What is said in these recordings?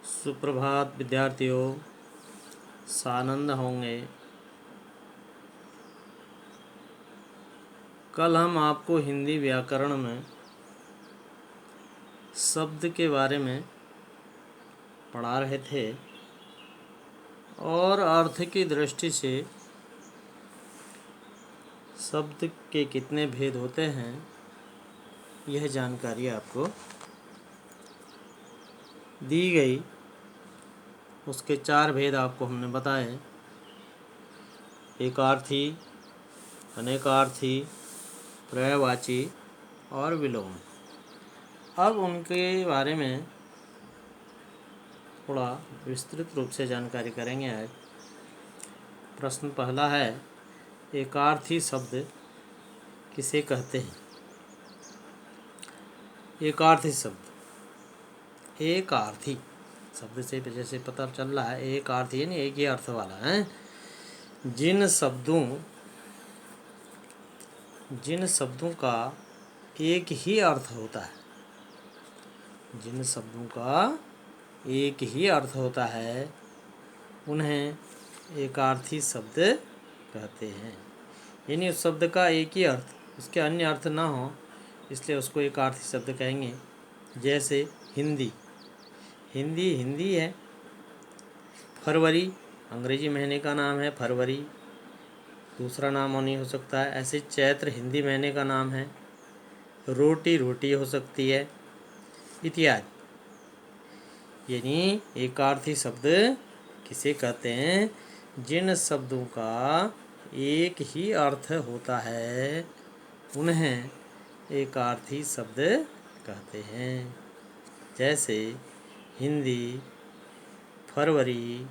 सुप्रभात विद्यार्थियों, सानंद होंगे। कल हम आपको हिंदी व्याकरण में शब्द के बारे में पढ़ा रहे थे और अर्थ की दृष्टि से शब्द के कितने भेद होते हैं यह जानकारी आपको दी गई। उसके 4 भेद आपको हमने बताए: एकार्थी, अनेकार्थी, पर्यायवाची और विलोम। अब उनके बारे में थोड़ा विस्तृत रूप से जानकारी करेंगे आज। प्रश्न पहला है, एकार्थी शब्द किसे कहते हैं? एकार्थी शब्द, एकार्थी शब्द से जैसे पता चल रहा है, एक अर्थी यानी एक ही अर्थ वाला है। जिन शब्दों का एक ही अर्थ होता है, जिन शब्दों का एक ही अर्थ होता है उन्हें एकार्थी शब्द कहते हैं। यानी उस शब्द का एक ही अर्थ, उसके अन्य अर्थ ना हो, इसलिए उसको एकार्थी शब्द कहेंगे। जैसे हिंदी, हिंदी हिंदी है। फरवरी अंग्रेजी महीने का नाम है, फरवरी दूसरा नाम नहीं हो सकता है। ऐसे चैत्र हिंदी महीने का नाम है। रोटी रोटी हो सकती है, इत्यादि। यानी एकार्थी शब्द किसे कहते हैं? जिन शब्दों का एक ही अर्थ होता है उन्हें एकार्थी शब्द कहते हैं। जैसे हिंदी, फरवरी,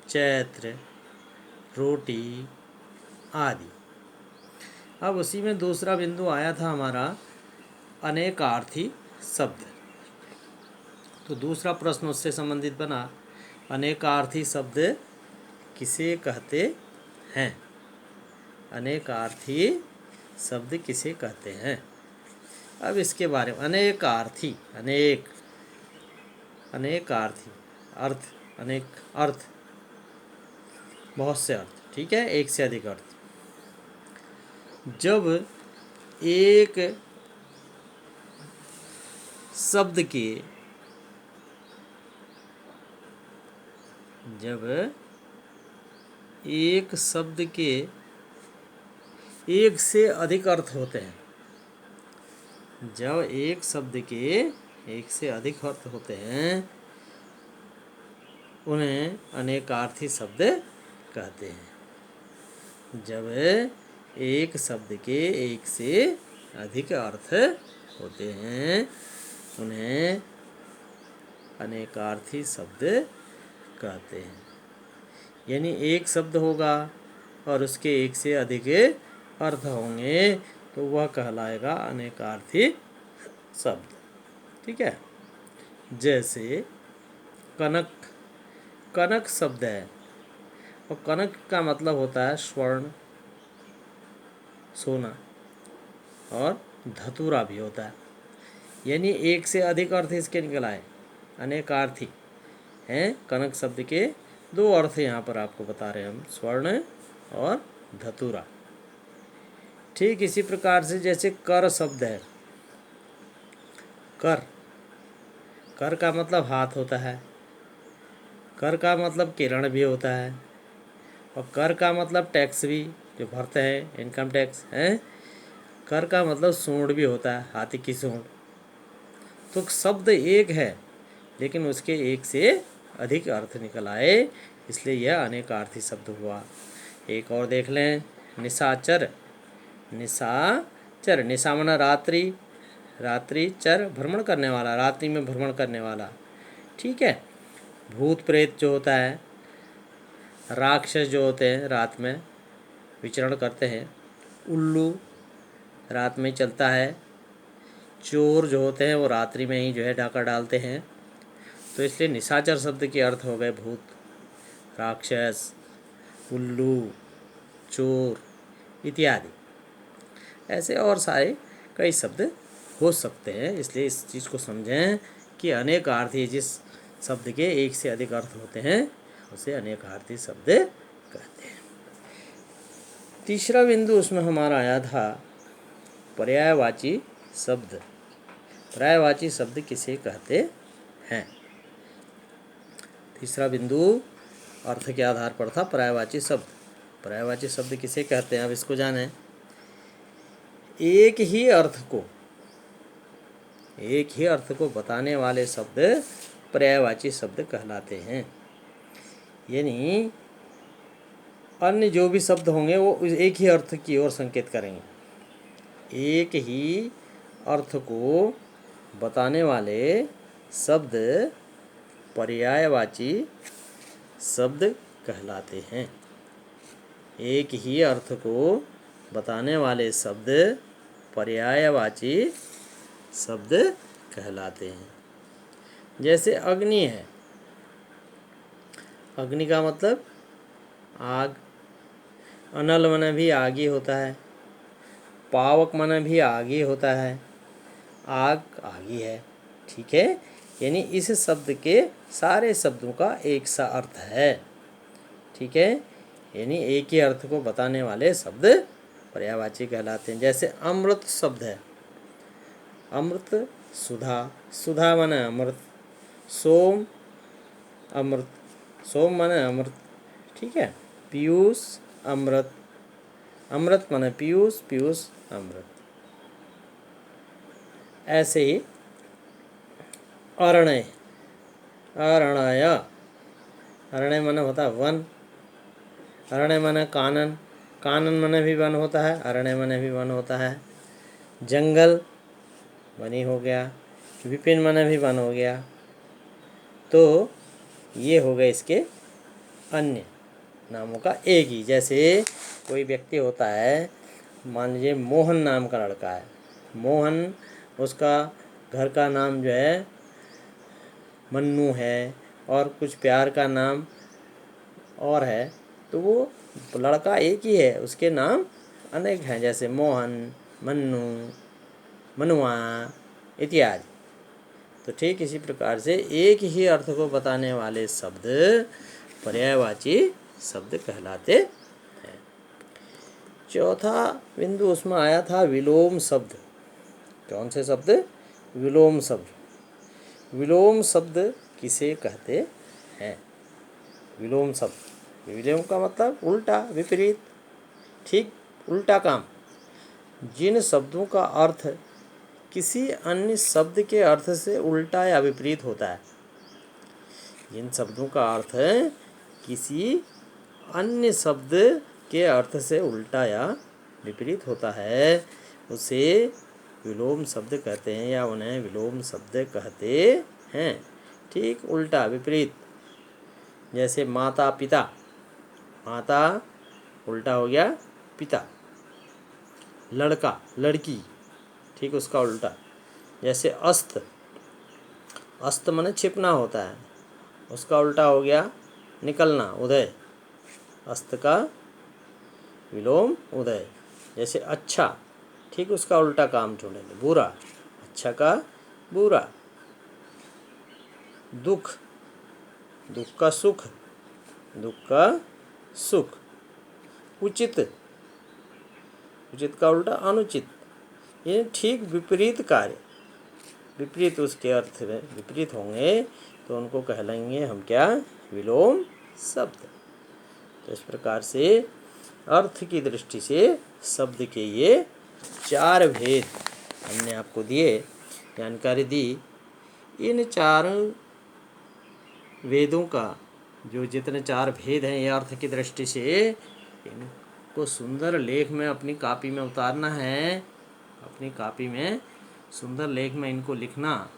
चैत्र, रोटी आदि। अब उसी में दूसरा बिंदु आया था हमारा अनेकार्थी शब्द। तो दूसरा प्रश्न उससे संबंधित बना, अनेकार्थी शब्द किसे कहते हैं? अनेकार्थी शब्द किसे कहते हैं? अब इसके बारे में अनेकार्थी, अनेकार्थी अर्थ, अनेक अर्थ, बहुत से अर्थ, ठीक है, एक से अधिक अर्थ। जब एक शब्द के एक से अधिक अर्थ होते हैं, जब एक शब्द के एक से अधिक अर्थ होते हैं उन्हें अनेकार्थी शब्द कहते हैं। जब एक शब्द के एक से अधिक अर्थ होते हैं उन्हें अनेकार्थी शब्द कहते हैं। यानी एक शब्द होगा और उसके एक से अधिक अर्थ होंगे तो वह कहलाएगा अनेकार्थी शब्द, ठीक है। जैसे कनक, कनक शब्द है और कनक का मतलब होता है स्वर्ण, सोना, और धतूरा भी होता है। यानी एक से अधिक अर्थ इसके निकल आए, अनेकार्थी हैं। कनक शब्द के 2 अर्थ यहाँ पर आपको बता रहे हैं हम, स्वर्ण और धतूरा। ठीक इसी प्रकार से जैसे कर शब्द है, कर, कर का मतलब हाथ होता है, कर का मतलब किरण भी होता है, और कर का मतलब टैक्स भी जो भरते हैं, इनकम टैक्स है। कर का मतलब सूंड भी होता है, हाथी की सूंड। तो शब्द एक है लेकिन उसके एक से अधिक अर्थ निकल आए, इसलिए यह अनेकार्थी शब्द हुआ। एक और देख लें, निशाचर, निशाचर, निशा माना रात्रि, रात्रि, चर भ्रमण करने वाला, रात्रि में भ्रमण करने वाला, ठीक है। भूत प्रेत जो होता है, राक्षस जो होते हैं रात में विचरण करते हैं, उल्लू रात में चलता है, चोर जो होते हैं वो रात्रि में ही जो है डाका डालते हैं। तो इसलिए निशाचर शब्द के अर्थ हो गए भूत, राक्षस, उल्लू, चोर इत्यादि। ऐसे और सारे कई शब्द हो सकते हैं। इसलिए इस चीज़ को समझें कि अनेकार्थी जिस शब्द के एक से अधिक अर्थ होते हैं उसे अनेकार्थी शब्द कहते हैं। तीसरा बिंदु उसमें हमारा आया था पर्यायवाची शब्द। पर्यायवाची शब्द किसे कहते हैं? तीसरा बिंदु अर्थ के आधार पर था पर्यायवाची शब्द। पर्यायवाची शब्द किसे कहते हैं, अब इसको जानें। एक ही अर्थ को बताने वाले शब्द पर्यायवाची शब्द कहलाते हैं। यानी अन्य जो भी शब्द होंगे वो एक ही अर्थ की ओर संकेत करेंगे। एक ही अर्थ को बताने वाले शब्द पर्यायवाची शब्द कहलाते हैं। एक ही अर्थ को बताने वाले शब्द पर्यायवाची शब्द कहलाते हैं। जैसे अग्नि है, अग्नि का मतलब आग। अनल मन भी आग ही होता है। पावक मन भी आग ही होता है। आग आग ही है, ठीक है। यानी इस शब्द के सारे शब्दों का एक सा अर्थ है, ठीक है। यानी एक ही अर्थ को बताने वाले शब्द पर्यायवाची कहलाते हैं। जैसे अमृत शब्द है, अमृत सुधा, सुधा माने अमृत। सोम अमृत, सोम माने अमृत, ठीक है। पीयूष अमृत, अमृत माने पीयूष, पीयूष अमृत। ऐसे ही अरण्य, अरण्य, अरण्य माने होता है वन। अरण्य माने कानन, कानन माने भी वन होता है, अरण्य माने भी वन होता है। जंगल वनी हो गया, विपिन माने भी वन हो गया। तो ये हो गए इसके अन्य नामों का एक ही। जैसे कोई व्यक्ति होता है, मान लीजिए मोहन नाम का लड़का है, मोहन, उसका घर का नाम जो है मन्नू है और कुछ प्यार का नाम और है, तो वो लड़का एक ही है, उसके नाम अनेक हैं, जैसे मोहन, मन्नू, मनुआ इत्यादि। तो ठीक इसी प्रकार से एक ही अर्थ को बताने वाले शब्द पर्यायवाची शब्द कहलाते हैं। चौथा बिंदु उसमें आया था विलोम शब्द। कौन से शब्द? विलोम शब्द। विलोम शब्द किसे कहते हैं? विलोम शब्द, विलोम का मतलब उल्टा, विपरीत, ठीक उल्टा काम। जिन शब्दों का अर्थ किसी अन्य शब्द के अर्थ से उल्टा या विपरीत होता है, जिन शब्दों का अर्थ किसी अन्य शब्द के अर्थ से उल्टा या विपरीत होता है, उसे विलोम शब्द कहते हैं या उन्हें विलोम शब्द कहते हैं। ठीक उल्टा, विपरीत। जैसे माता पिता, माता उल्टा हो गया पिता। लड़का लड़की, ठीक उसका उल्टा। जैसे अस्त, अस्त माने छिपना होता है, उसका उल्टा हो गया निकलना, उदय। अस्त का विलोम उदय। जैसे अच्छा, ठीक उसका उल्टा काम ढूंढेंगे, बुरा, अच्छा का बुरा। दुख, दुख का सुख, दुख का सुख। उचित, उचित का उल्टा अनुचित। ये ठीक विपरीत कार्य, विपरीत उसके अर्थ में विपरीत होंगे तो उनको कहलाएंगे हम क्या? विलोम शब्द। तो इस प्रकार से अर्थ की दृष्टि से शब्द के ये 4 भेद हमने आपको दिए, जानकारी दी। इन 4 वेदों का जो जितने 4 भेद हैं ये अर्थ की दृष्टि से, इनको सुंदर लेख में अपनी कॉपी में उतारना है। अपनी कॉपी में सुंदर लेख में इनको लिखना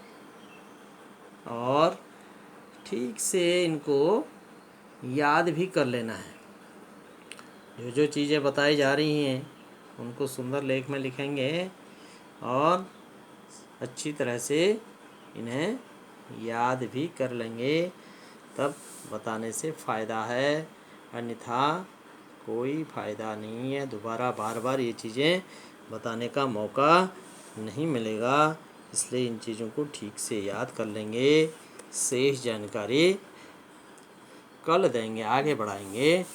और ठीक से इनको याद भी कर लेना है। जो जो चीज़ें बताई जा रही हैं उनको सुंदर लेख में लिखेंगे और अच्छी तरह से इन्हें याद भी कर लेंगे, तब बताने से फ़ायदा है, अन्यथा कोई फ़ायदा नहीं है। दोबारा बार बार ये चीज़ें बताने का मौका नहीं मिलेगा। इसलिए इन चीज़ों को ठीक से याद कर लेंगे शेष जानकारी कल देंगे, आगे बढ़ाएंगे।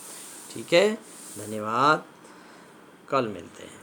ठीक है, धन्यवाद, कल मिलते हैं।